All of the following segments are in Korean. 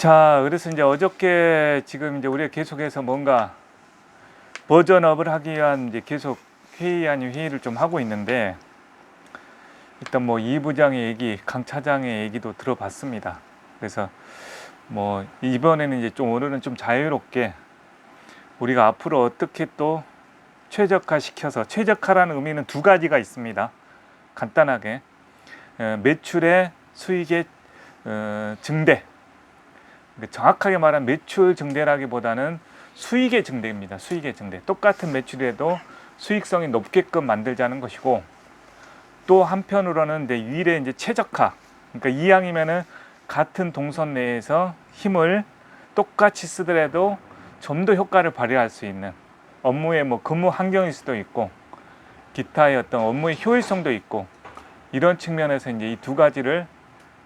자, 그래서 이제 어저께 지금 이제 우리가 계속해서 뭔가 버전업을 하기 위한 이제 계속 회의 아닌 회의를 좀 하고 있는데, 일단 뭐 이 부장의 얘기, 강 차장의 얘기도 들어봤습니다. 그래서 뭐 이번에는 이제 좀 오늘은 좀 자유롭게 우리가 앞으로 어떻게 또 최적화시켜서, 최적화라는 의미는 두 가지가 있습니다. 간단하게 매출의 수익의 증대, 정확하게 말하면 매출 증대라기보다는 수익의 증대입니다. 수익의 증대. 똑같은 매출에도 수익성이 높게끔 만들자는 것이고, 또 한편으로는 이제 일의 이제 최적화. 그러니까 이왕이면은 같은 동선 내에서 힘을 똑같이 쓰더라도 좀 더 효과를 발휘할 수 있는 업무의 뭐 근무 환경일 수도 있고, 기타의 어떤 업무의 효율성도 있고, 이런 측면에서 이제 이 두 가지를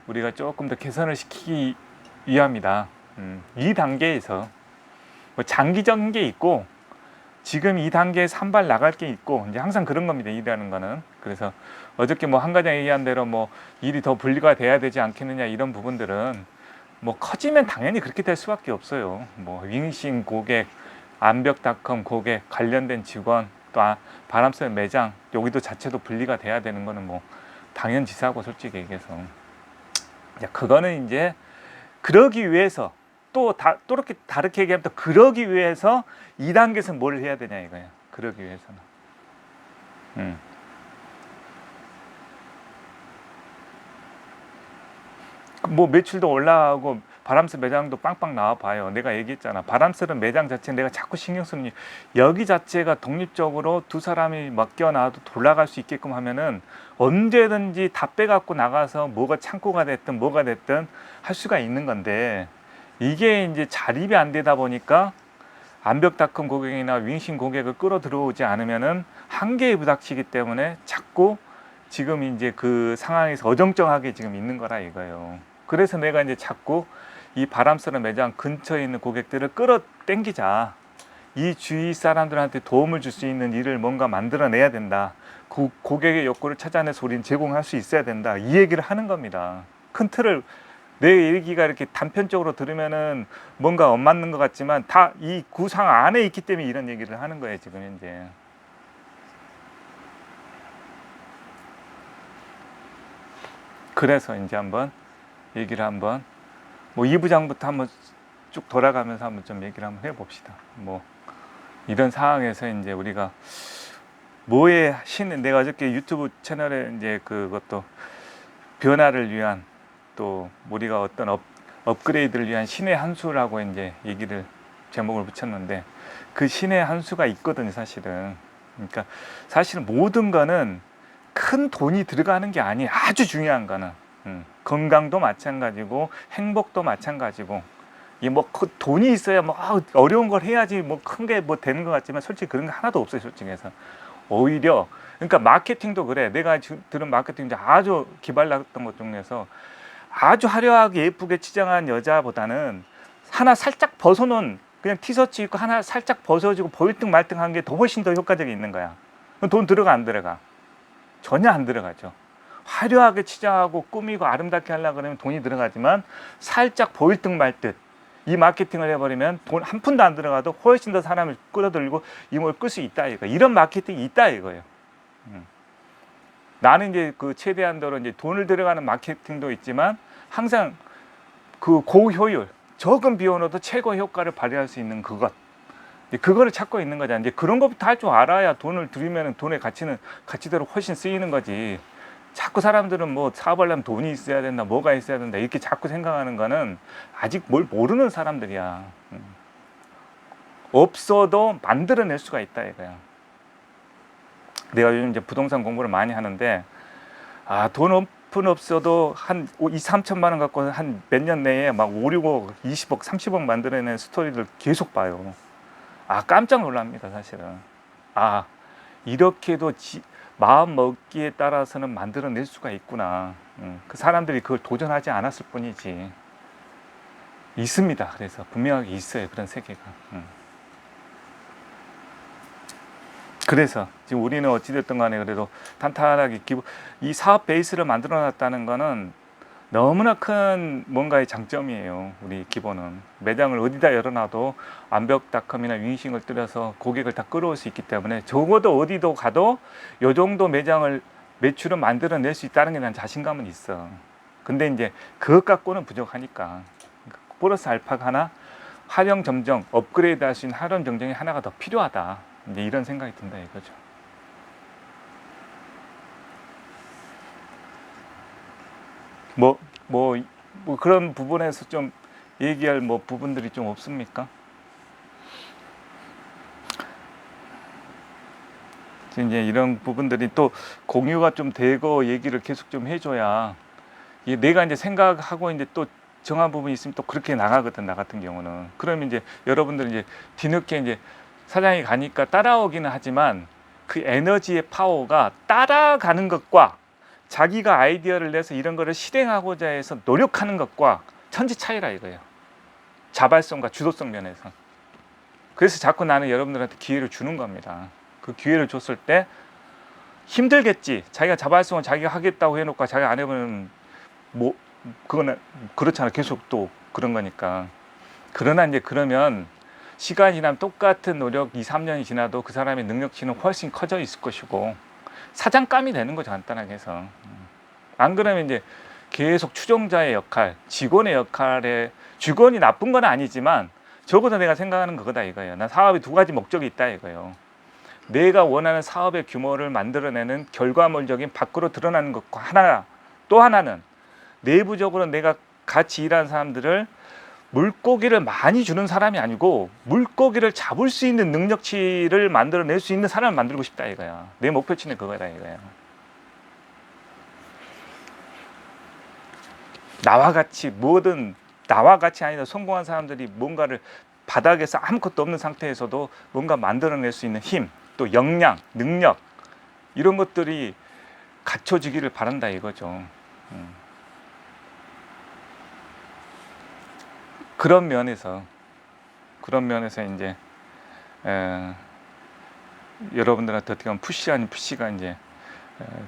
우리가 조금 더 개선을 시키기 위함이다. 이 단계에서 뭐 장기적인 게 있고, 지금 이 단계에서 한 발 나갈 게 있고, 이제 항상 그런 겁니다. 일이라는 거는. 그래서 어저께 뭐 한 과장 얘기한 대로 뭐 일이 더 분리가 돼야 되지 않겠느냐, 이런 부분들은 뭐 커지면 당연히 그렇게 될 수밖에 없어요. 뭐 윙싱 고객, 암벽닷컴 고객, 관련된 직원, 또 바람쏘는 매장, 여기도 자체도 분리가 돼야 되는 거는 뭐 당연지사고, 솔직히 얘기해서. 그거는 이제 그러기 위해서 또 이렇게 다르게 얘기하면, 또 그러기 위해서 2단계에서 뭘 해야 되냐 이거예요. 그러기 위해서는. 뭐 매출도 올라가고 바람스 매장도 빵빵 나와 봐요. 내가 얘기했잖아. 바람스는 매장 자체 내가 자꾸 신경 쓰는, 여기 자체가 독립적으로 두 사람이 맡겨놔도 돌아갈 수 있게끔 하면은 언제든지 다 빼갖고 나가서 뭐가 창고가 됐든 뭐가 됐든 할 수가 있는 건데, 이게 이제 자립이 안 되다 보니까 암벽닷컴 고객이나 윙싱 고객을 끌어 들어오지 않으면은 한계에 부닥치기 때문에 자꾸 지금 이제 그 상황에서 어정쩡하게 지금 있는 거라 이거예요. 그래서 내가 이제 자꾸 이 바람쏘는 매장 근처에 있는 고객들을 끌어 당기자. 이 주위 사람들한테 도움을 줄 수 있는 일을 뭔가 만들어내야 된다. 고객의 욕구를 찾아내서 우리는 제공할 수 있어야 된다. 이 얘기를 하는 겁니다. 큰 틀을, 내 얘기가 이렇게 단편적으로 들으면은 뭔가 안 맞는 것 같지만 다 이 구상 안에 있기 때문에 이런 얘기를 하는 거예요, 지금 현재. 그래서 이제 한번 얘기를 한번 뭐 2부장부터 한번 쭉 돌아가면서 한번 좀 얘기를 한번 해봅시다. 뭐 이런 상황에서 이제 우리가 뭐의 내가 어저께 유튜브 채널에 이제 그것도 변화를 위한, 또 우리가 어떤 업그레이드를 위한 신의 한 수라고 이제 얘기를 제목을 붙였는데, 그 신의 한 수가 있거든요, 사실은. 그러니까 사실은 모든 거는 큰 돈이 들어가는 게 아니에요. 아주 중요한 거는 건강도 마찬가지고 행복도 마찬가지고, 이 뭐 돈이 있어야 뭐 어려운 걸 해야지 뭐 큰 게 뭐 되는 것 같지만 솔직히 그런 게 하나도 없어요, 솔직히 해서. 오히려 그러니까 마케팅도 그래. 내가 들은 마케팅도 아주 기발났던 것 중에서 아주 화려하게 예쁘게 치장한 여자보다는 하나 살짝 벗어놓은, 그냥 티셔츠 입고 하나 살짝 벗어지고 보일등 말등 한 게 더 훨씬 더 효과적이 있는 거야. 돈 들어가 안 들어가? 전혀 안 들어가죠. 화려하게 치장하고 꾸미고 아름답게 하려고 그러면 돈이 들어가지만, 살짝 보일등 말듯 이 마케팅을 해버리면 돈 한 푼도 안 들어가도 훨씬 더 사람을 끌어들이고 이걸 끌 수 있다 이거. 이런 마케팅이 있다 이거예요. 나는 이제 그 최대한도로 이제 돈을 들어가는 마케팅도 있지만, 항상 그 고효율, 적은 비용으로도 최고 효과를 발휘할 수 있는 그거를 찾고 있는 거잖아. 이제 그런 것부터 할 줄 알아야 돈을 들이면 돈의 가치는 가치대로 훨씬 쓰이는 거지. 자꾸 사람들은 뭐 사업하려면 돈이 있어야 된다, 뭐가 있어야 된다, 이렇게 자꾸 생각하는 거는 아직 뭘 모르는 사람들이야. 없어도 만들어낼 수가 있다 이거야. 내가 요즘 이제 부동산 공부를 많이 하는데, 돈 없어도 한 2, 3천만 원 갖고 한 몇 년 내에 막 5, 6억, 20억, 30억 만들어내는 스토리를 계속 봐요. 깜짝 놀랍니다, 사실은. 이렇게도 마음 먹기에 따라서는 만들어낼 수가 있구나. 그 사람들이 그걸 도전하지 않았을 뿐이지. 있습니다. 그래서 분명하게 있어요, 그런 세계가. 그래서 지금 우리는 어찌됐든 간에 그래도 탄탄하게 이 사업 베이스를 만들어 놨다는 거는 너무나 큰 뭔가의 장점이에요. 우리 기본은 매장을 어디다 열어놔도 완벽닷컴이나 윙싱을 뚫어서 고객을 다 끌어올 수 있기 때문에 적어도 어디도 가도 요 정도 매장을 매출은 만들어낼 수 있다는 게 난 자신감은 있어. 근데 이제 그것 갖고는 부족하니까 플러스 알파가 하나 활용 점정 업그레이드 할 수 있는 활용 점정이 하나가 더 필요하다. 이제 이런 생각이 든다 이거죠. 뭐 그런 부분에서 좀 얘기할 뭐 부분들이 좀 없습니까? 이제 이런 부분들이 또 공유가 좀 되고 얘기를 계속 좀 해줘야 이게 내가 이제 생각하고 이제 또 정한 부분이 있으면 또 그렇게 나가거든. 나 같은 경우는 그러면 이제 여러분들은 이제 뒤늦게 이제 사장이 가니까 따라오기는 하지만 그 에너지의 파워가 따라가는 것과 자기가 아이디어를 내서 이런 거를 실행하고자 해서 노력하는 것과 천지 차이라 이거예요. 자발성과 주도성 면에서. 그래서 자꾸 나는 여러분들한테 기회를 주는 겁니다. 그 기회를 줬을 때 힘들겠지. 자기가 자발성을 자기가 하겠다고 해놓고 자기가 안 해보면 뭐 그거는 그렇잖아. 계속 또 그런 거니까. 그러나 이제 그러면 시간이 지나면 똑같은 노력 2, 3년이 지나도 그 사람의 능력치는 훨씬 커져 있을 것이고 사장감이 되는 거죠. 간단하게 해서. 안 그러면 이제 계속 추종자의 역할, 직원의 역할에 직원이 나쁜 건 아니지만 적어도 내가 생각하는 그거다 이거예요. 난 사업에 두 가지 목적이 있다 이거예요. 내가 원하는 사업의 규모를 만들어내는 결과물적인 밖으로 드러나는 것과 하나, 또 하나는 내부적으로 내가 같이 일하는 사람들을 물고기를 많이 주는 사람이 아니고 물고기를 잡을 수 있는 능력치를 만들어낼 수 있는 사람을 만들고 싶다 이거야. 내 목표치는 그거다 이거야. 나와 같이 뭐든 나와 같이 아니라 성공한 사람들이 뭔가를 바닥에서 아무것도 없는 상태에서도 뭔가 만들어낼 수 있는 힘, 또 역량, 능력 이런 것들이 갖춰지기를 바란다 이거죠. 그런 면에서 이제 여러분들한테 어떻게 보면 푸시 아닌 푸시가 이제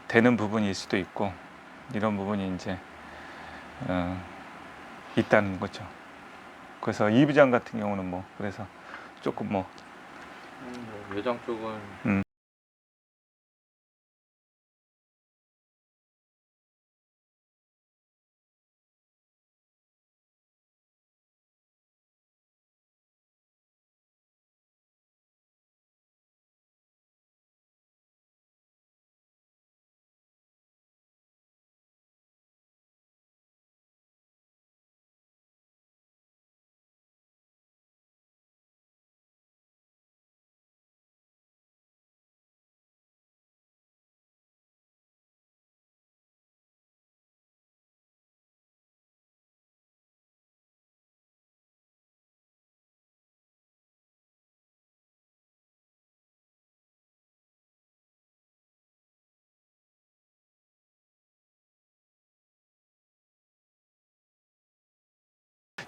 되는 부분일 수도 있고 이런 부분이 이제 있다는 거죠. 그래서 이 부장 같은 경우는 뭐 그래서 조금 뭐 매장 쪽은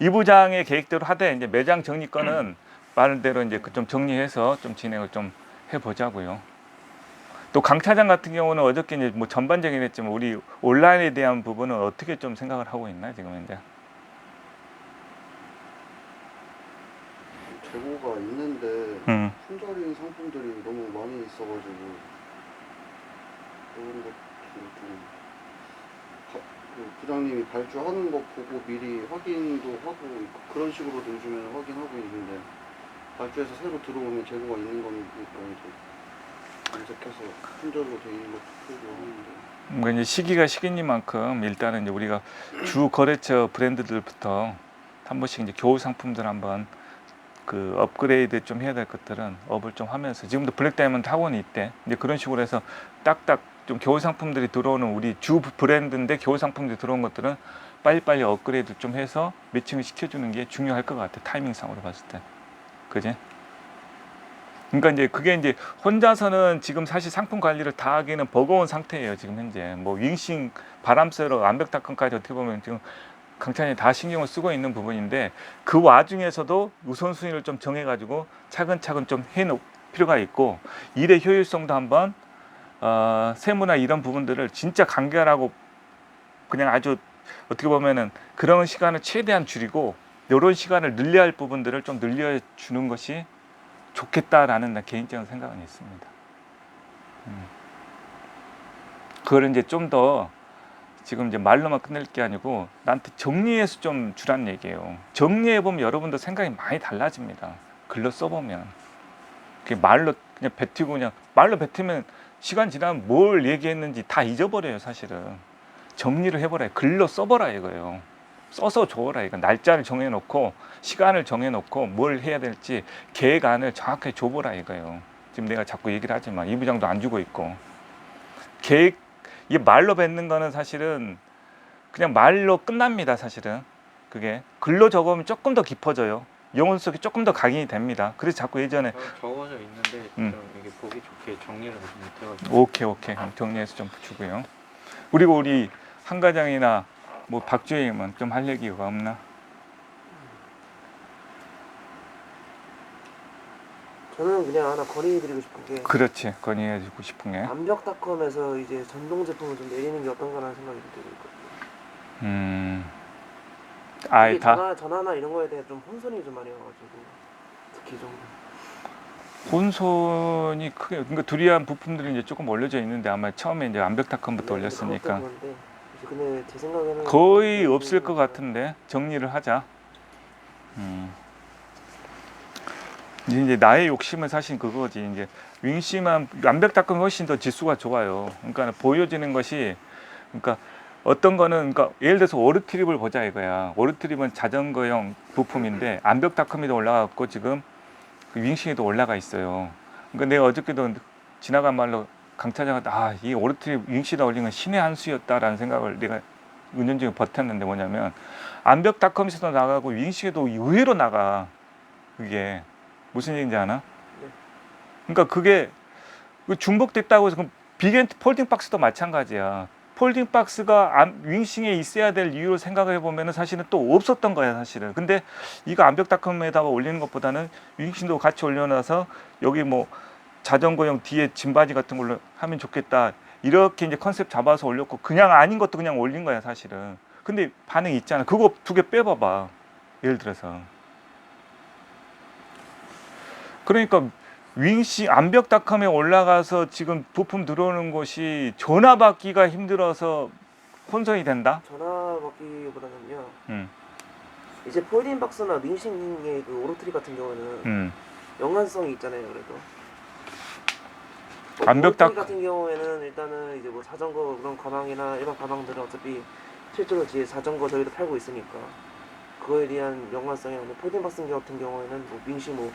이 부장의 계획대로 하되 이제 매장 정리권은 말대로 이제 좀 정리해서 좀 진행을 좀 해보자고요. 또 강 차장 같은 경우는 어저께 이제 뭐 전반적인 했지만 우리 온라인에 대한 부분은 어떻게 좀 생각을 하고 있나 지금 이제? 재고가 있는데 품절인 상품들이 너무 많이 있어가지고 그런 것도 좀 그 부장님이 발주하는 거 보고 미리 확인도 하고 그런 식으로도 요즘에는 확인하고 있는데 발주해서 새로 들어오면 재고가 있는 거니까 이제 검색해서 품절로 돼 있는 것도 풀고 하는데 뭔가 이제 시기가 시기니만큼 일단은 이제 우리가 주 거래처 브랜드들부터 한 번씩 이제 겨울 상품들 한번 그 업그레이드 좀 해야 될 것들은 업을 좀 하면서 지금도 블랙 다이아몬드 학원이 있대. 이제 그런 식으로 해서 딱딱 좀 겨울 상품들이 들어오는 우리 주 브랜드인데 겨울 상품들이 들어온 것들은 빨리빨리 업그레이드 좀 해서 매칭을 시켜주는 게 중요할 것 같아. 타이밍상으로 봤을 때. 그지? 그러니까 이제 그게 이제 혼자서는 지금 사실 상품 관리를 다 하기는 버거운 상태예요. 지금 현재 뭐 윙싱 바람 쐬러 완벽닷컴까지 어떻게 보면 지금 강찬이 다 신경을 쓰고 있는 부분인데 그 와중에서도 우선순위를 좀 정해가지고 차근차근 좀 해놓을 필요가 있고 일의 효율성도 한번 세무나 이런 부분들을 진짜 간결하고 그냥 아주 어떻게 보면은 그런 시간을 최대한 줄이고 이런 시간을 늘려야 할 부분들을 좀 늘려주는 것이 좋겠다라는 나 개인적인 생각은 있습니다. 그걸 이제 좀 더 지금 이제 말로만 끝낼 게 아니고 나한테 정리해서 좀 주란 얘기예요. 정리해 보면 여러분도 생각이 많이 달라집니다. 글로 써보면 그게 말로 그냥 뱉히고 그냥 말로 뱉으면 시간 지나면 뭘 얘기했는지 다 잊어버려요. 사실은 정리를 해보라, 글로 써보라 이거예요. 써서 줘라 이거. 날짜를 정해놓고 시간을 정해놓고 뭘 해야 될지 계획안을 정확하게 줘보라 이거예요. 지금 내가 자꾸 얘기를 하지만 이 부장도 안 주고 있고 계획 이게 말로 뱉는 거는 사실은 그냥 말로 끝납니다. 사실은 그게 글로 적으면 조금 더 깊어져요. 영혼 속에 조금 더 각인이 됩니다. 그래서 자꾸 예전에 적어져 있는데 음. 좀 이게 보기 좋게 정리를 못해가지고. 오케이 그럼 정리해서 좀 주고요. 그리고 우리 한 과장이나 뭐 박주임은 좀 할 얘기가 없나? 저는 그냥 하나 건의해드리고 싶은 게 그렇지, 건의해주고 싶은 게 암벽닷컴에서 이제 전동 제품을 좀 내리는 게 어떤가라는 생각이 좀 들고 있거든요. 아예 이게 다 전화나 이런 거에 대해 좀 혼선이 좀 많이 와가지고 특히 좀 혼선이 크게 그러니까 두리안 부품들이 이제 조금 올려져 있는데 아마 처음에 이제 암벽닷컴부터 올렸으니까 근데 제 생각에는 거의 없을 것 같은데 정리를 하자. 이제 나의 욕심은 사실 그거지. 이제 윙시만 암벽닷컴이 훨씬 더 지수가 좋아요. 그러니까 보여지는 것이 그러니까 어떤 거는 그러니까 예를 들어서 오르트립을 보자 이거야. 오르트립은 자전거용 부품인데 암벽닷컴에도 올라갔고 지금 윙싱에도 올라가 있어요. 그러니까 내가 어저께도 지나간 말로 강 차장한테 이 오르트립 윙시에다 올린 건 신의 한 수였다라는 생각을 내가 은연중에 버텼는데 뭐냐면 암벽닷컴에서도 나가고 윙싱에도 의외로 나가. 그게 무슨 얘기인지 아나? 그러니까 그게 중복됐다고 해서 그럼 빅앤 폴딩 박스도 마찬가지야. 폴딩 박스가 윙싱에 있어야 될 이유를 생각을 해보면 사실은 또 없었던 거야 사실은. 근데 이거 암벽닷컴에다가 올리는 것보다는 윙싱도 같이 올려놔서 여기 뭐 자전거용 뒤에 짐바지 같은 걸로 하면 좋겠다 이렇게 이제 컨셉 잡아서 올렸고 그냥 아닌 것도 그냥 올린 거야 사실은. 근데 반응이 있잖아. 그거 두 개 빼봐봐 예를 들어서. 그러니까 윙싱 암벽닷컴에 올라가서 지금 부품 들어오는 것이 전화 받기가 힘들어서 혼선이 된다? 전화 받기보다는요. 음. 이제 폴딩 박스나 윙싱의 그 오르트리 같은 경우는 연관성이 있잖아요. 그래도 암벽닷- 오르트리 같은 경우에는 일단은 이제 뭐 자전거 그런 가방이나 일반 가방들은 어차피 실제로 이제 자전거 저희도 팔고 있으니까 그거에 대한 연관성이 아니고 폴딩 박스 같은 경우에는 뭐 윙싱 뭐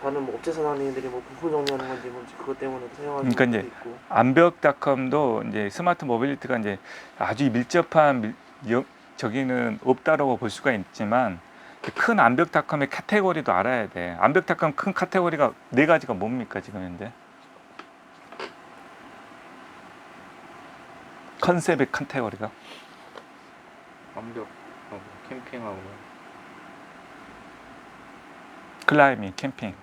다른 뭐 업체 사장님들이 뭐 부품 정리하는 건지 뭔지 그것 때문에 사용하는 그러니까 것도 이제 있고 암벽닷컴도 이제 스마트 모빌리티가 이제 아주 밀접한 저기는 없다라고 볼 수가 있지만 큰 암벽닷컴의 카테고리도 알아야 돼. 암벽닷컴 큰 카테고리가 네 가지가 뭡니까 지금 현재? 컨셉의 카테고리가 완벽하고 캠핑하고 클라이밍, 캠핑.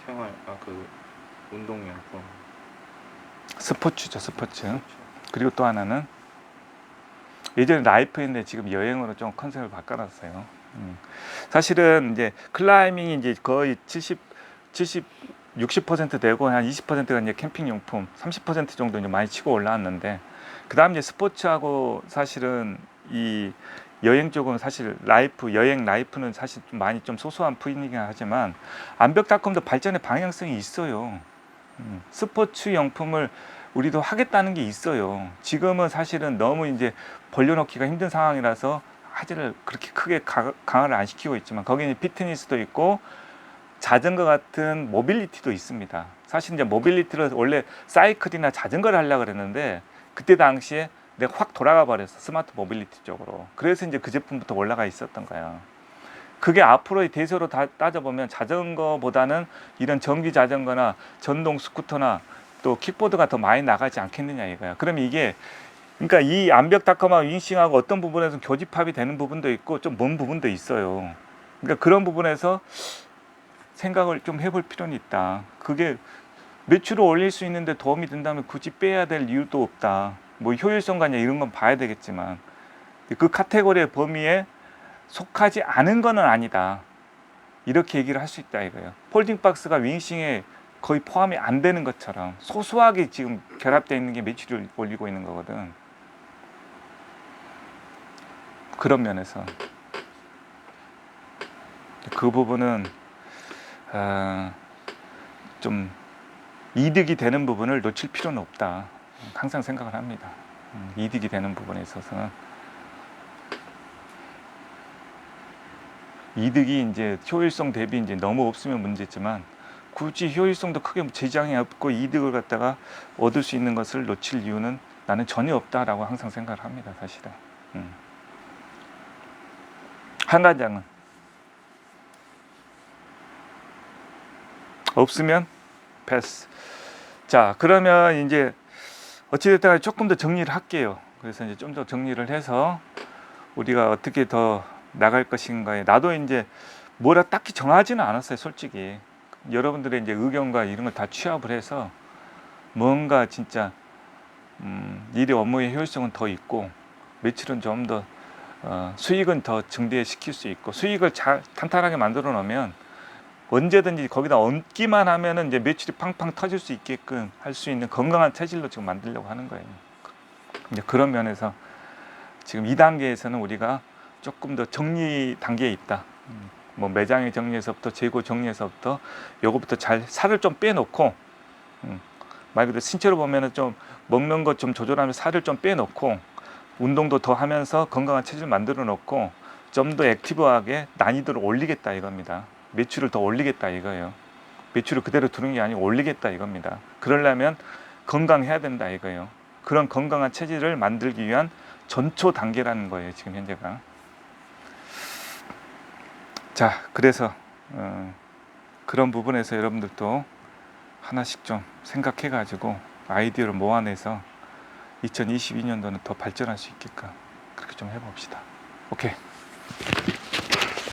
생활 그 운동용품 스포츠죠, 스포츠. 그리고 또 하나는 예전에 라이프인데 지금 여행으로 좀 컨셉을 바꿔놨어요. 사실은 이제 클라이밍이 이제 거의 60% 되고 한 20%가 이제 캠핑용품, 30% 정도 이제 많이 치고 올라왔는데 그다음 이제 스포츠하고 사실은 이 여행 쪽은 사실 여행 라이프는 사실 좀 많이 좀 소소한 분위기긴 하지만 암벽닷컴도 발전의 방향성이 있어요. 스포츠 용품을 우리도 하겠다는 게 있어요. 지금은 사실은 너무 이제 벌려놓기가 힘든 상황이라서 화제를 그렇게 크게 강화를 안 시키고 있지만 거기는 피트니스도 있고 자전거 같은 모빌리티도 있습니다. 사실 이제 모빌리티를 원래 사이클이나 자전거를 하려고 그랬는데 그때 당시에 내가 확 돌아가 버렸어. 스마트 모빌리티 쪽으로. 그래서 이제 그 제품부터 올라가 있었던 거야. 그게 앞으로의 대세로 따져보면 자전거보다는 이런 전기 자전거나 전동 스쿠터나 또 킥보드가 더 많이 나가지 않겠느냐 이거야. 그러면 이게 그러니까 이 암벽닷컴하고 윙싱하고 어떤 부분에서 교집합이 되는 부분도 있고 좀 먼 부분도 있어요. 그러니까 그런 부분에서 생각을 좀 해볼 필요는 있다. 그게 매출을 올릴 수 있는데 도움이 된다면 굳이 빼야 될 이유도 없다. 뭐 효율성과 이런 건 봐야 되겠지만 그 카테고리의 범위에 속하지 않은 거는 아니다. 이렇게 얘기를 할 수 있다 이거예요. 폴딩 박스가 윙싱에 거의 포함이 안 되는 것처럼 소소하게 지금 결합되어 있는 게 매출을 올리고 있는 거거든. 그런 면에서 그 부분은 좀 이득이 되는 부분을 놓칠 필요는 없다. 항상 생각을 합니다. 이득이 되는 부분에 있어서는 이득이 이제 효율성 대비 이제 너무 없으면 문제지만 굳이 효율성도 크게 지장이 없고 이득을 갖다가 얻을 수 있는 것을 놓칠 이유는 나는 전혀 없다라고 항상 생각을 합니다. 사실은. 한간장은 없으면 패스. 자, 그러면 이제 어찌됐든 조금 더 정리를 할게요. 그래서 이제 좀 더 정리를 해서 우리가 어떻게 더 나갈 것인가에 나도 이제 뭐라 딱히 정하지는 않았어요. 솔직히 여러분들의 이제 의견과 이런 걸 다 취합을 해서 뭔가 진짜 일의 업무의 효율성은 더 있고 매출은 좀 더 수익은 더 증대시킬 수 있고 수익을 잘 탄탄하게 만들어 놓으면 언제든지 거기다 얹기만 하면은 이제 매출이 팡팡 터질 수 있게끔 할 수 있는 건강한 체질로 지금 만들려고 하는 거예요. 이제 그런 면에서 지금 2단계에서는 우리가 조금 더 정리 단계에 있다. 뭐 매장의 정리에서부터 재고 정리에서부터 요거부터 잘 살을 좀 빼놓고 말 그대로 신체로 보면은 좀 먹는 것 좀 조절하면서 살을 좀 빼놓고 운동도 더 하면서 건강한 체질 만들어 놓고 좀 더 액티브하게 난이도를 올리겠다 이겁니다. 매출을 더 올리겠다 이거예요. 매출을 그대로 두는 게 아니고 올리겠다 이겁니다. 그러려면 건강해야 된다 이거예요. 그런 건강한 체질을 만들기 위한 전초 단계라는 거예요. 지금 현재가. 자, 그래서 그런 부분에서 여러분들도 하나씩 좀 생각해 가지고 아이디어를 모아내서 2022년도는 더 발전할 수 있게끔 그렇게 좀 해봅시다. 오케이.